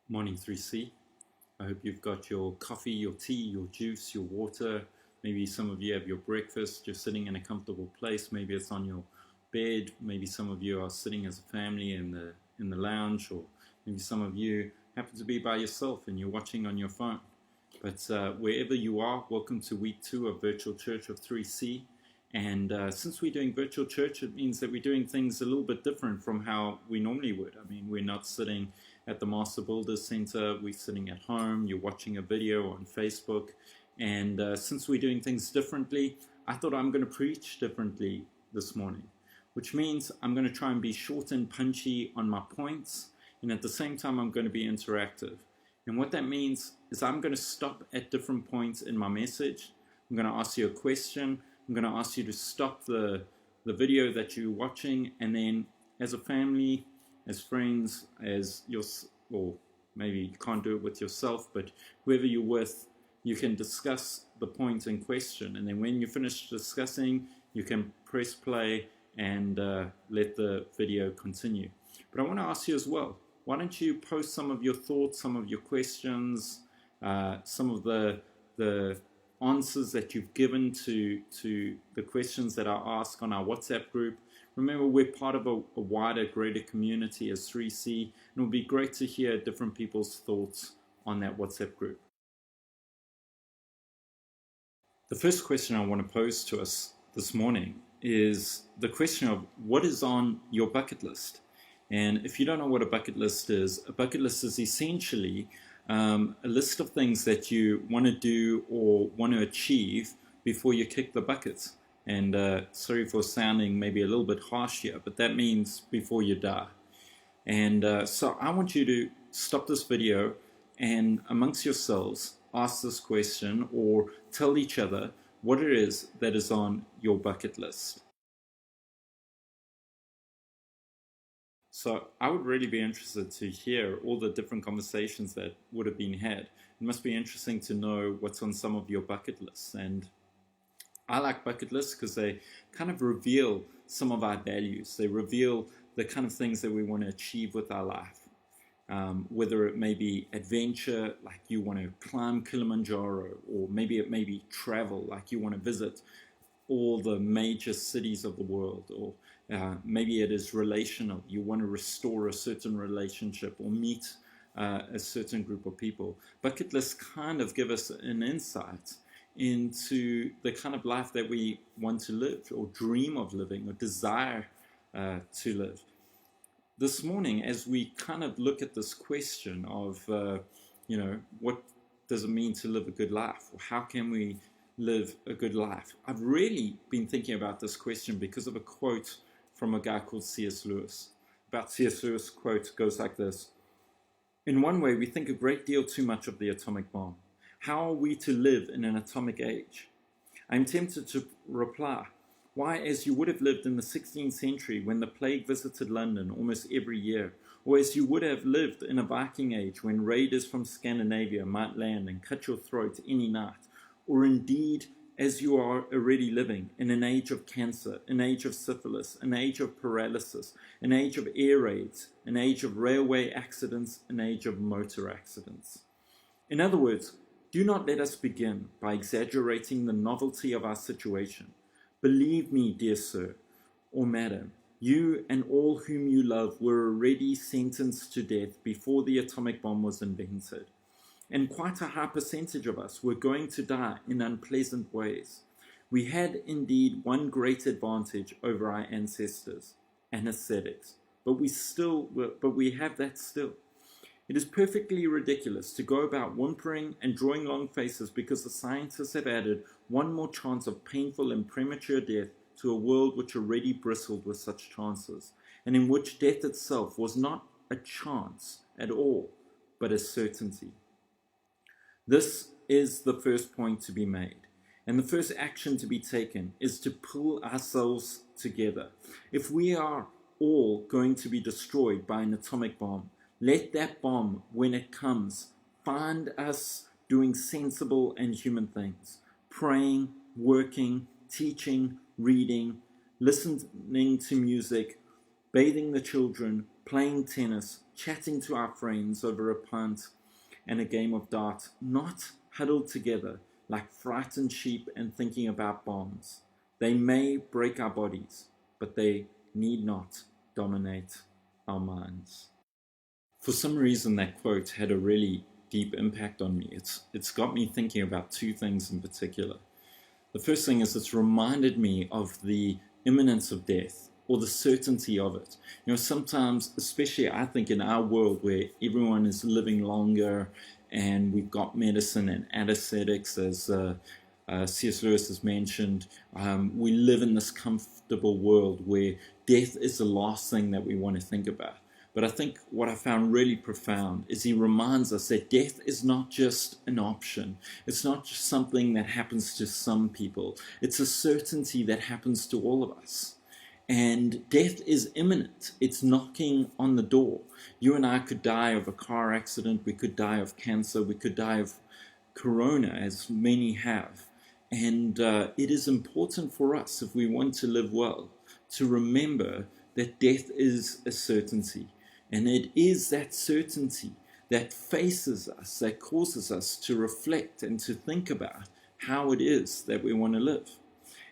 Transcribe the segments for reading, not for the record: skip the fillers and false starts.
Morning 3C. I hope you've got your coffee, your tea, your juice, your water. Maybe some of you have your breakfast. You're sitting in a comfortable place. Maybe it's on your bed. Maybe some of you are sitting as a family in the lounge, or maybe some of you happen to be by yourself and you're watching on your phone. But wherever you are, welcome to week 2 of Virtual Church of 3C. And since we're doing virtual church, it means that we're doing things a little bit different from how we normally would. I mean, we're not sitting at the Master Builders Center. We're sitting at home. You're watching a video on Facebook. And since we're doing things differently, I thought I'm going to preach differently this morning, which means I'm going to try and be short and punchy on my points. And at the same time, I'm going to be interactive. And what that means is I'm going to stop at different points in my message. I'm going to ask you a question. I'm going to ask you to stop the video that you're watching, and then as a family, as friends, or maybe you can't do it with yourself, but whoever you're with, you can discuss the point in question. And then when you finish discussing, you can press play and let the video continue. But I want to ask you as well, why don't you post some of your thoughts, some of your questions, some of the answers that you've given to the questions that are asked on our WhatsApp group. Remember, we're part of a wider, greater community as 3C, and it will be great to hear different people's thoughts on that WhatsApp group. The first question I want to pose to us this morning is the question of what is on your bucket list. And if you don't know what a bucket list is essentially a list of things that you want to do or want to achieve before you kick the bucket. And sorry for sounding maybe a little bit harsh here, but that means before you die. And so I want you to stop this video and amongst yourselves ask this question or tell each other what it is that is on your bucket list. So I would really be interested to hear all the different conversations that would have been had. It must be interesting to know what's on some of your bucket lists. And I like bucket lists because they kind of reveal some of our values. They reveal the kind of things that we want to achieve with our life. Whether it may be adventure, like you want to climb Kilimanjaro, or maybe it may be travel, like you want to visit all the major cities of the world, or maybe it is relational. You want to restore a certain relationship or meet a certain group of people. Bucket lists kind of give us an insight into the kind of life that we want to live or dream of living or desire to live. This morning, as we kind of look at this question of, what does it mean to live a good life? Or how can we live a good life? I've really been thinking about this question because of a quote from a guy called C.S. Lewis. About C.S. Lewis' quote goes like this: "In one way, we think a great deal too much of the atomic bomb. How are we to live in an atomic age?" I'm tempted to reply, why, as you would have lived in the 16th century when the plague visited London almost every year, or as you would have lived in a Viking age when raiders from Scandinavia might land and cut your throat any night, or indeed as you are already living in an age of cancer, an age of syphilis, an age of paralysis, an age of air raids, an age of railway accidents, an age of motor accidents. In other words, do not let us begin by exaggerating the novelty of our situation. Believe me, dear sir or madam, you and all whom you love were already sentenced to death before the atomic bomb was invented. And quite a high percentage of us were going to die in unpleasant ways. We had indeed one great advantage over our ancestors, anesthetics, but we have that still. It is perfectly ridiculous to go about whimpering and drawing long faces because the scientists have added one more chance of painful and premature death to a world which already bristled with such chances, and in which death itself was not a chance at all, but a certainty. This is the first point to be made, and the first action to be taken is to pull ourselves together. If we are all going to be destroyed by an atomic bomb, let that bomb, when it comes, find us doing sensible and human things, praying, working, teaching, reading, listening to music, bathing the children, playing tennis, chatting to our friends over a pint and a game of darts, not huddled together like frightened sheep and thinking about bombs. They may break our bodies, but they need not dominate our minds. For some reason, that quote had a really deep impact on me. It's got me thinking about two things in particular. The first thing is it's reminded me of the imminence of death, or the certainty of it. You know, sometimes, especially I think in our world where everyone is living longer and we've got medicine and anesthetics, as C.S. Lewis has mentioned, we live in this comfortable world where death is the last thing that we want to think about. But I think what I found really profound is he reminds us that death is not just an option. It's not just something that happens to some people. It's a certainty that happens to all of us. And death is imminent. It's knocking on the door. You and I could die of a car accident. We could die of cancer. We could die of corona, as many have. And it is important for us, if we want to live well, to remember that death is a certainty. And it is that certainty that faces us, that causes us to reflect and to think about how it is that we want to live.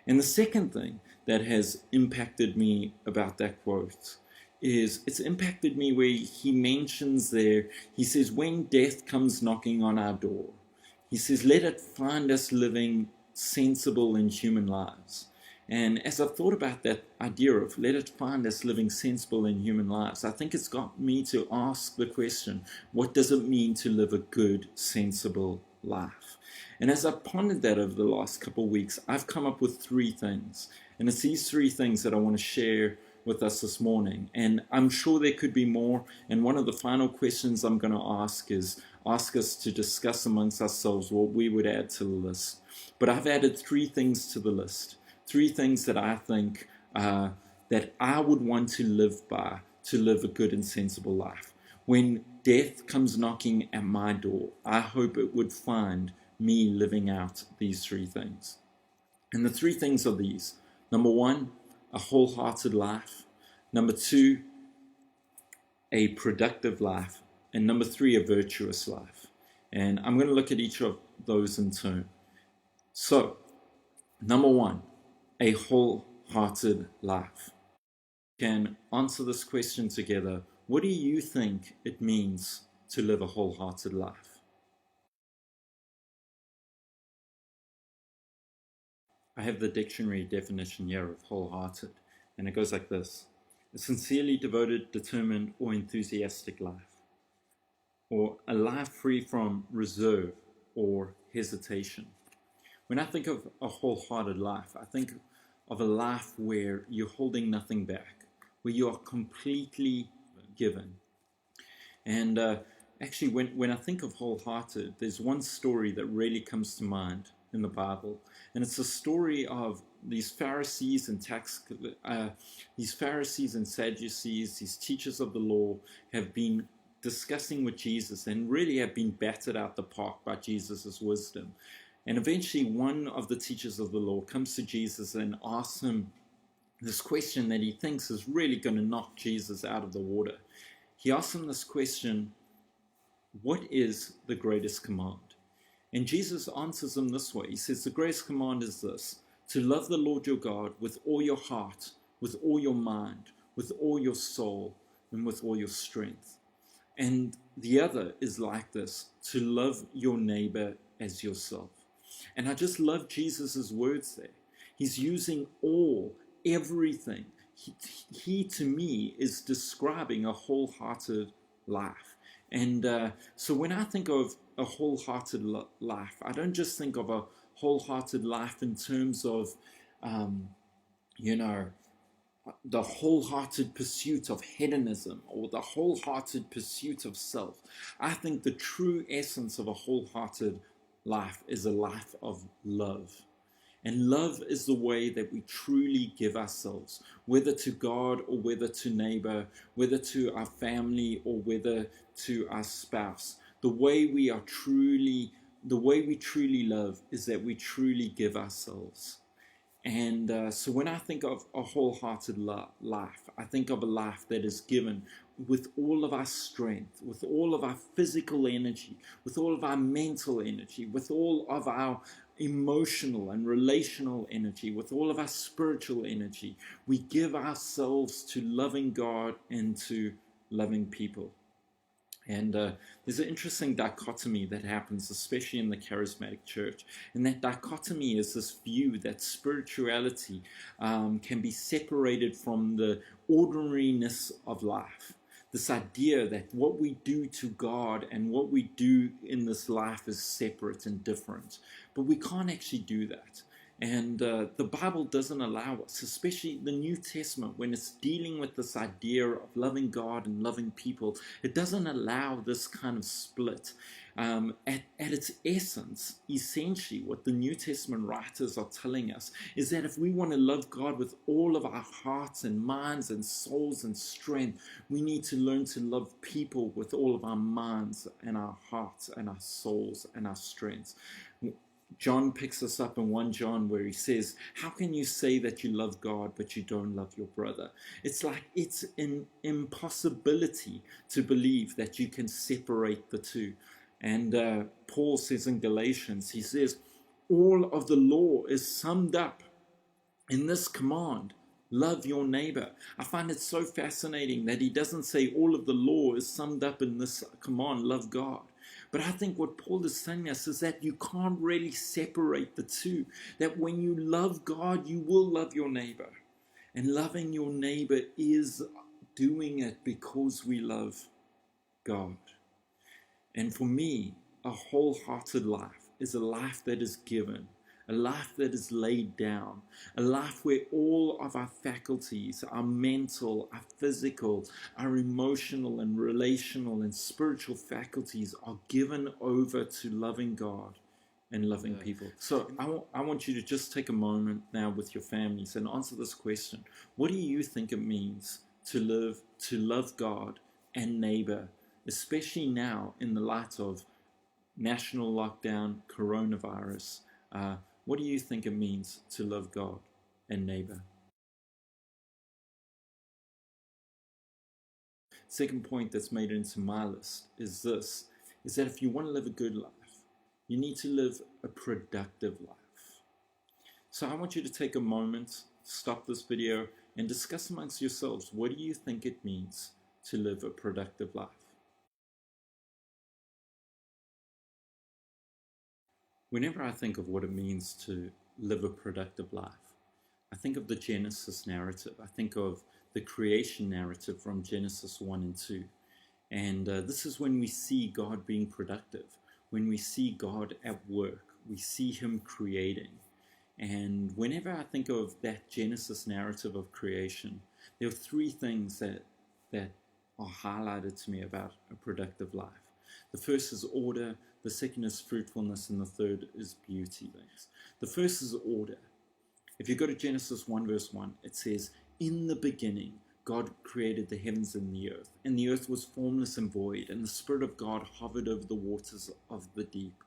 And the second thing that has impacted me about that quote is it's impacted me where he mentions there, he says, when death comes knocking on our door, he says, let it find us living sensible and human lives. And as I've thought about that idea of let it find us living sensible in human lives, I think it's got me to ask the question, what does it mean to live a good, sensible life? And as I've pondered that over the last couple of weeks, I've come up with three things. And it's these three things that I want to share with us this morning. And I'm sure there could be more. And one of the final questions I'm going to ask is ask us to discuss amongst ourselves what we would add to the list. But I've added three things to the list. Three things that I think that I would want to live by to live a good and sensible life. When death comes knocking at my door, I hope it would find me living out these three things. And the three things are these. Number one, a wholehearted life. Number two, a productive life. And number three, a virtuous life. And I'm going to look at each of those in turn. So, number one, a wholehearted life. We can answer this question together. What do you think it means to live a wholehearted life? I have the dictionary definition here of wholehearted, and it goes like this: a sincerely devoted, determined, or enthusiastic life, or a life free from reserve or hesitation. When I think of a wholehearted life, I think of a life where you're holding nothing back, where you are completely given. And actually, when I think of wholehearted, there's one story that really comes to mind in the Bible, and it's a story of these Pharisees and Sadducees, these teachers of the law, have been discussing with Jesus and really have been battered out the park by Jesus' wisdom. And eventually one of the teachers of the law comes to Jesus and asks him this question that he thinks is really going to knock Jesus out of the water. He asks him this question, what is the greatest command? And Jesus answers him this way. He says, the greatest command is this: to love the Lord your God with all your heart, with all your mind, with all your soul, and with all your strength. And the other is like this: to love your neighbor as yourself. And I just love Jesus' words there. He's using everything. He to me is describing a wholehearted life. And so when I think of a wholehearted life, I don't just think of a wholehearted life in terms of, the wholehearted pursuit of hedonism or the wholehearted pursuit of self. I think the true essence of a wholehearted life is a life of love. And love is the way that we truly give ourselves, whether to God or whether to neighbor, whether to our family or whether to our spouse. The way we truly love is that we truly give ourselves. And so when I think of a wholehearted life, I think of a life that is given with all of our strength, with all of our physical energy, with all of our mental energy, with all of our emotional and relational energy, with all of our spiritual energy. We give ourselves to loving God and to loving people. And there's an interesting dichotomy that happens, especially in the charismatic church. And that dichotomy is this view that spirituality can be separated from the ordinariness of life. This idea that what we do to God and what we do in this life is separate and different. But we can't actually do that. And the Bible doesn't allow us, especially the New Testament, when it's dealing with this idea of loving God and loving people. It doesn't allow this kind of split. At its essence, essentially, what the New Testament writers are telling us is that if we want to love God with all of our hearts and minds and souls and strength, we need to learn to love people with all of our minds and our hearts and our souls and our strengths. John picks us up in 1 John where he says, how can you say that you love God but you don't love your brother? It's like it's an impossibility to believe that you can separate the two. And Paul says in Galatians, he says, all of the law is summed up in this command, love your neighbor. I find it so fascinating that he doesn't say all of the law is summed up in this command, love God. But I think what Paul is telling us is that you can't really separate the two. That when you love God, you will love your neighbor. And loving your neighbor is doing it because we love God. And for me, a wholehearted life is a life that is given, a life that is laid down, a life where all of our faculties, our mental, our physical, our emotional and relational and spiritual faculties are given over to loving God and loving people. So I want you to just take a moment now with your families and answer this question. What do you think it means to love God and neighbor, especially now in the light of national lockdown, coronavirus? What do you think it means to love God and neighbor? Second point that's made into my list is this, is that if you want to live a good life, you need to live a productive life. So I want you to take a moment, stop this video, and discuss amongst yourselves, what do you think it means to live a productive life? Whenever I think of what it means to live a productive life, I think of the Genesis narrative. I think of the creation narrative from Genesis 1 and 2. And this is when we see God being productive, when we see God at work, we see him creating. And whenever I think of that Genesis narrative of creation, there are three things that are highlighted to me about a productive life. The first is order, the second is fruitfulness, and the third is beauty. The first is order. If you go to Genesis 1 verse 1, it says, in the beginning, God created the heavens and the earth was formless and void, and the Spirit of God hovered over the waters of the deep.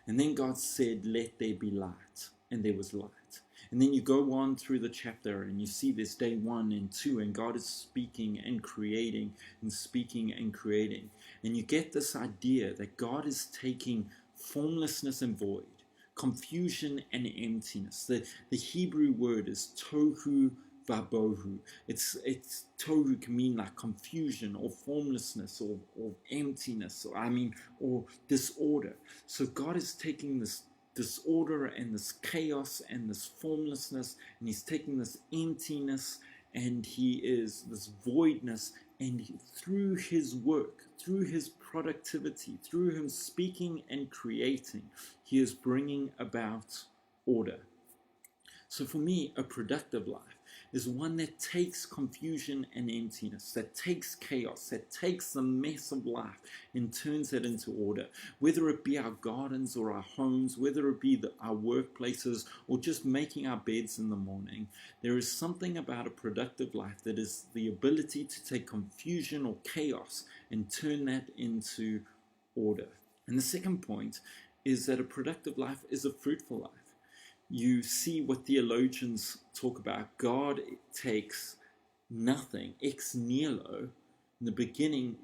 And then God said, let there be light, and there was light. And then you go on through the chapter and you see this day 1 and 2, and God is speaking and creating and speaking and creating. And you get this idea that God is taking formlessness and void, confusion and emptiness. The Hebrew word is tohu vabohu. It's tohu can mean like confusion or formlessness or emptiness or disorder. So God is taking this disorder and this chaos and this formlessness, and he's taking this emptiness and he is this voidness, and through his work, through his productivity, through him speaking and creating, he is bringing about order. So for me, a productive life is one that takes confusion and emptiness, that takes chaos, that takes the mess of life and turns it into order. Whether it be our gardens or our homes, whether it be our workplaces or just making our beds in the morning, there is something about a productive life that is the ability to take confusion or chaos and turn that into order. And the second point is that a productive life is a fruitful life. You see what theologians talk about. God takes nothing, ex nihilo, In the beginning,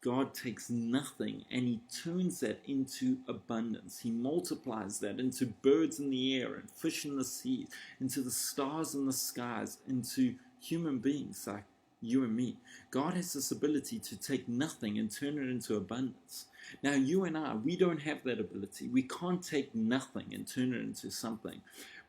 God takes nothing and he turns that into abundance. He multiplies that into birds in the air and fish in the sea, into the stars in the skies, into human beings like you and me. God has this ability to take nothing and turn it into abundance. Now, you and I, we don't have that ability. We can't take nothing and turn it into something.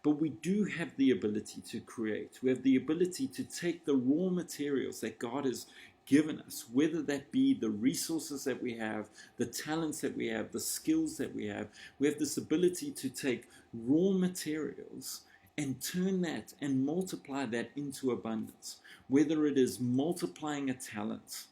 But we do have the ability to create. We have the ability to take the raw materials that God has given us, whether that be the resources that we have, the talents that we have, the skills that we have. We have this ability to take raw materials and turn that and multiply that into abundance, whether it is multiplying a talent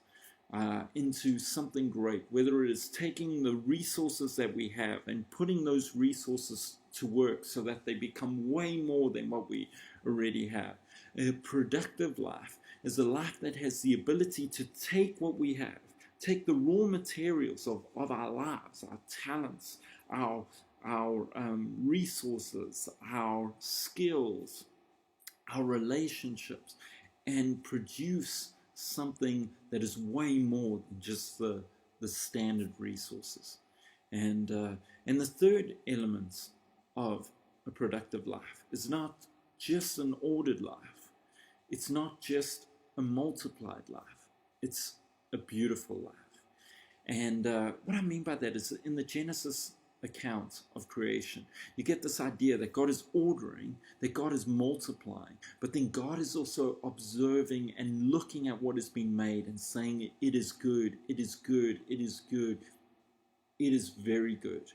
into something great, whether it is taking the resources that we have and putting those resources to work so that they become way more than what we already have. A productive life is a life that has the ability to take what we have, take the raw materials of our lives, our talents, our resources, our skills, our relationships, and produce something that is way more than just the standard resources. And the third element of a productive life is not just an ordered life. It's not just a multiplied life. It's a beautiful life. And what I mean by that is in the Genesis account of creation, you get this idea that God is ordering, that God is multiplying, but then God is also observing and looking at what has been made and saying, it is good, it is good, it is good, it is very good.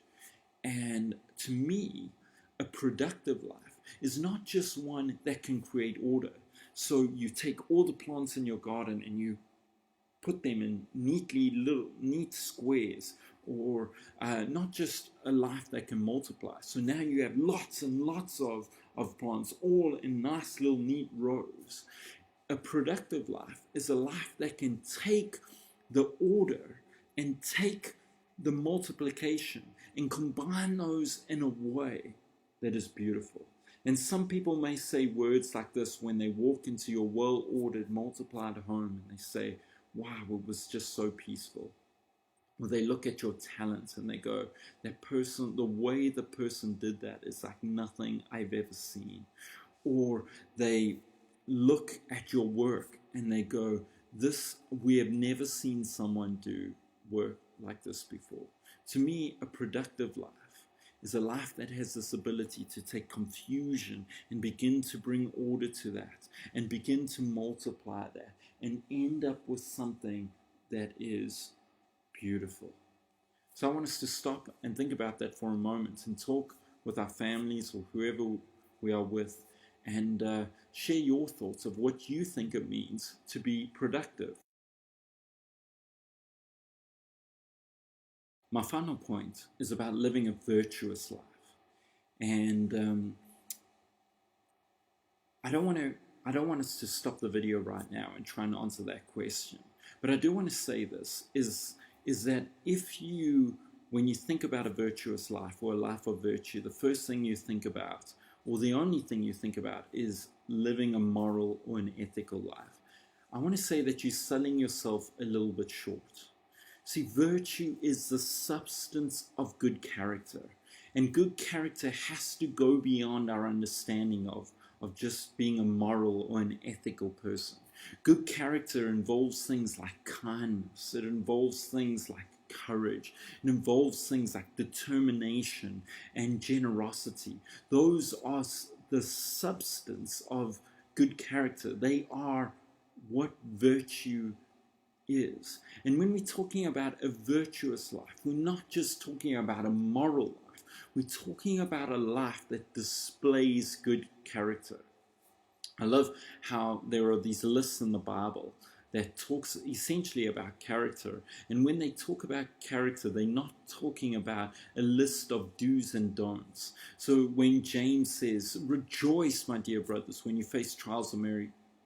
And to me, a productive life is not just one that can create order. So you take all the plants in your garden and you put them in neat squares, or not just a life that can multiply. So now you have lots and lots of plants all in nice little neat rows. A productive life is a life that can take the order and take the multiplication and combine those in a way that is beautiful. And some people may say words like this when they walk into your well-ordered, multiplied home and they say, wow, it was just so peaceful. Or they look at your talents and they go, that person, the way the person did that is like nothing I've ever seen. Or they look at your work and they go, we have never seen someone do work like this before. To me, a productive life is a life that has this ability to take confusion and begin to bring order to that and begin to multiply that and end up with something that is beautiful. So I want us to stop and think about that for a moment and talk with our families or whoever we are with and share your thoughts of what you think it means to be productive. My final point is about living a virtuous life. And I don't want us to stop the video right now and try and answer that question. But I do want to say this, is that when you think about a virtuous life or a life of virtue, the first thing you think about, or the only thing you think about, is living a moral or an ethical life. I want to say that you're selling yourself a little bit short. See, virtue is the substance of good character. And good character has to go beyond our understanding of just being a moral or an ethical person. Good character involves things like kindness. It involves things like courage. It involves things like determination and generosity. Those are the substance of good character. They are what virtue is. And when we're talking about a virtuous life, we're not just talking about a moral life. We're talking about a life that displays good character. I love how there are these lists in the Bible that talks essentially about character. And when they talk about character, they're not talking about a list of do's and don'ts. So when James says, rejoice, my dear brothers, when you face trials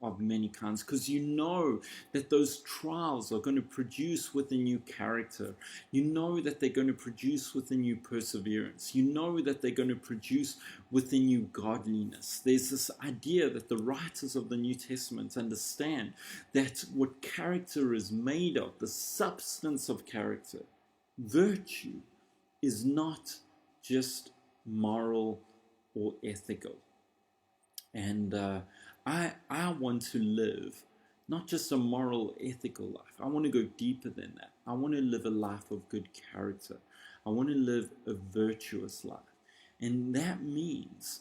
of many kinds, because you know that those trials are going to produce within you character. You know that they're going to produce within you perseverance. You know that they're going to produce within you godliness. There's this idea that the writers of the New Testament understand that what character is made of, the substance of character, virtue, is not just moral or ethical. And I want to live not just a moral, ethical life. I want to go deeper than that. I want to live a life of good character. I want to live a virtuous life. And that means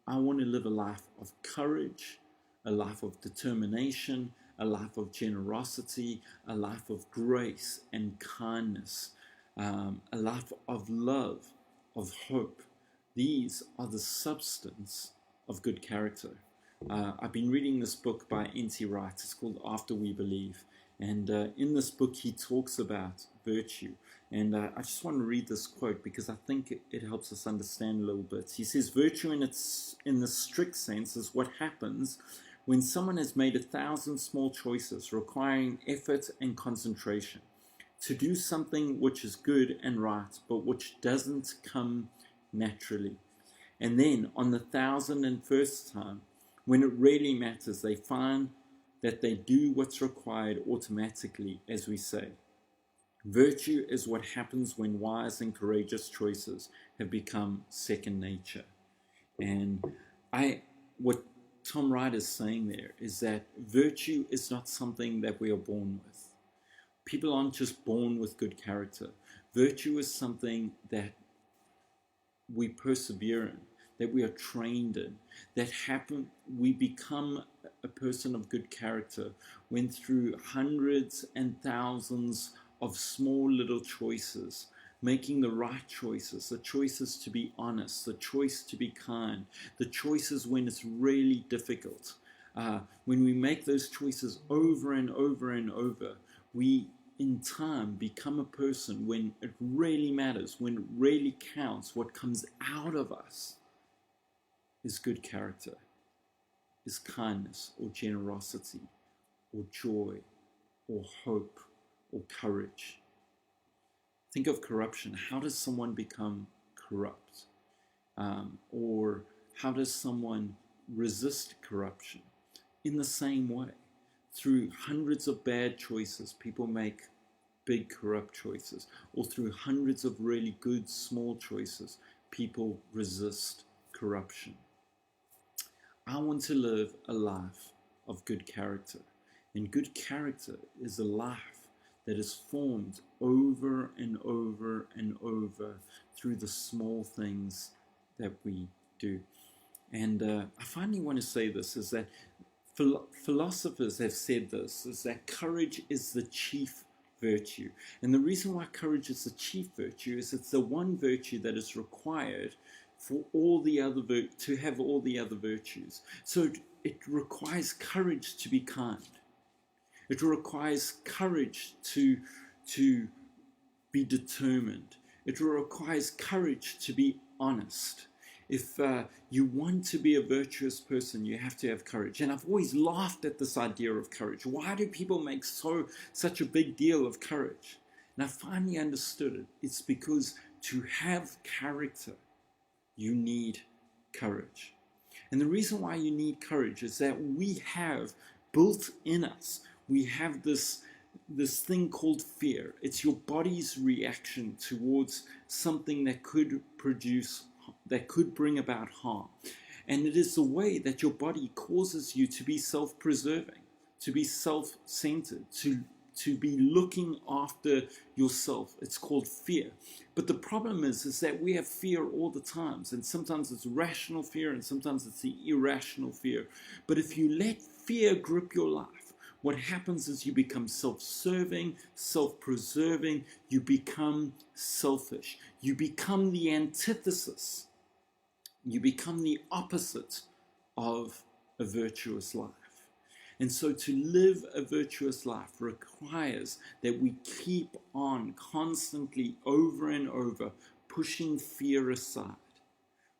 I want to live a life of courage, a life of determination, a life of generosity, a life of grace and kindness, a life of love, of hope. These are the substance of good character. I've been reading this book by N.T. Wright. It's called After We Believe. And in this book, he talks about virtue. And I just want to read this quote because I think it helps us understand a little bit. He says, virtue in the strict sense is what happens when someone has made 1,000 small choices requiring effort and concentration to do something which is good and right, but which doesn't come naturally. And then on the 1,001st time, when it really matters, they find that they do what's required automatically, as we say. Virtue is what happens when wise and courageous choices have become second nature. And what Tom Wright is saying there is that virtue is not something that we are born with. People aren't just born with good character. Virtue is something that we persevere in, that we are trained in, we become a person of good character when through hundreds and thousands of small little choices, making the right choices, the choices to be honest, the choice to be kind, the choices when it's really difficult. When we make those choices over and over and over, we in time become a person when it really matters, when it really counts. What comes out of us is good character, is kindness or generosity or joy or hope or courage. Think of corruption. How does someone become corrupt? Or how does someone resist corruption? In the same way, through hundreds of bad choices, people make big corrupt choices. Or through hundreds of really good small choices, people resist corruption. I want to live a life of good character. And good character is a life that is formed over and over and over through the small things that we do. And I finally want to say this, is that philosophers have said this, is that courage is the chief virtue. And the reason why courage is the chief virtue is it's the one virtue that is required for all the other to have all the other virtues. So it requires courage to be kind. It requires courage to be determined. It requires courage to be honest. If you want to be a virtuous person, you have to have courage. And I've always laughed at this idea of courage. Why do people make such a big deal of courage? And I finally understood it. It's because to have character, you need courage. And the reason why you need courage is that we have built in us, we have this thing called fear. It's your body's reaction towards something that could bring about harm. And it is the way that your body causes you to be self-preserving, to be self-centered, to be looking after yourself. It's called fear. But the problem is that we have fear all the time. And sometimes it's rational fear and sometimes it's the irrational fear. But if you let fear grip your life, what happens is you become self-serving, self-preserving, you become selfish. You become the antithesis. You become the opposite of a virtuous life. And so to live a virtuous life requires that we keep on constantly over and over pushing fear aside,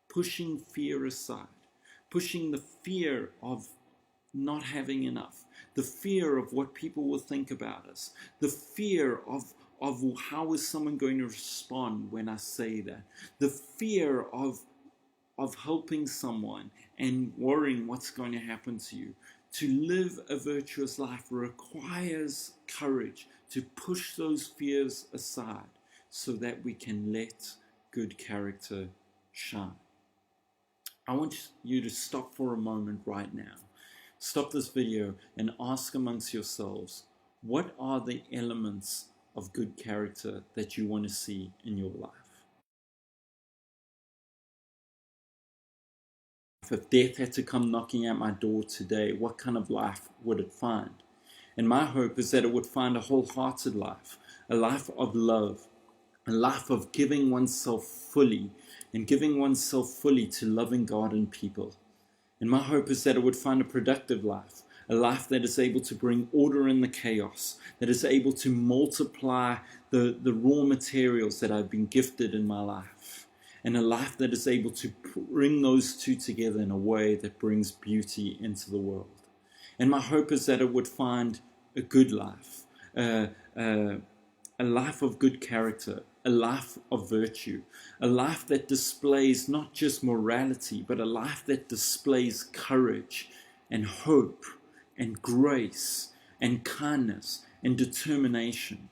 pushing the fear of not having enough, the fear of what people will think about us, the fear of how is someone going to respond when I say that, the fear of helping someone and worrying what's going to happen to you. To live a virtuous life requires courage to push those fears aside so that we can let good character shine. I want you to stop for a moment right now. Stop this video and ask amongst yourselves, what are the elements of good character that you want to see in your life? If death had to come knocking at my door today, what kind of life would it find? And my hope is that it would find a wholehearted life, a life of love, a life of giving oneself fully and giving oneself fully to loving God and people. And my hope is that it would find a productive life, a life that is able to bring order in the chaos, that is able to multiply the raw materials that I've been gifted in my life, and a life that is able to bring those two together in a way that brings beauty into the world. And my hope is that it would find a good life, a life of good character, a life of virtue, a life that displays not just morality, but a life that displays courage and hope and grace and kindness and determination,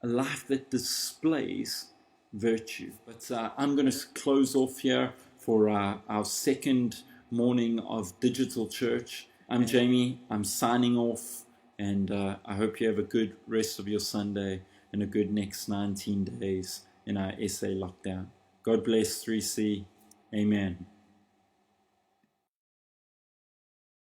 a life that displays virtue. But I'm going to close off here for our second morning of digital church. I'm Jamie. I'm signing off, and I hope you have a good rest of your Sunday and a good next 19 days in our SA lockdown. God bless 3C. Amen.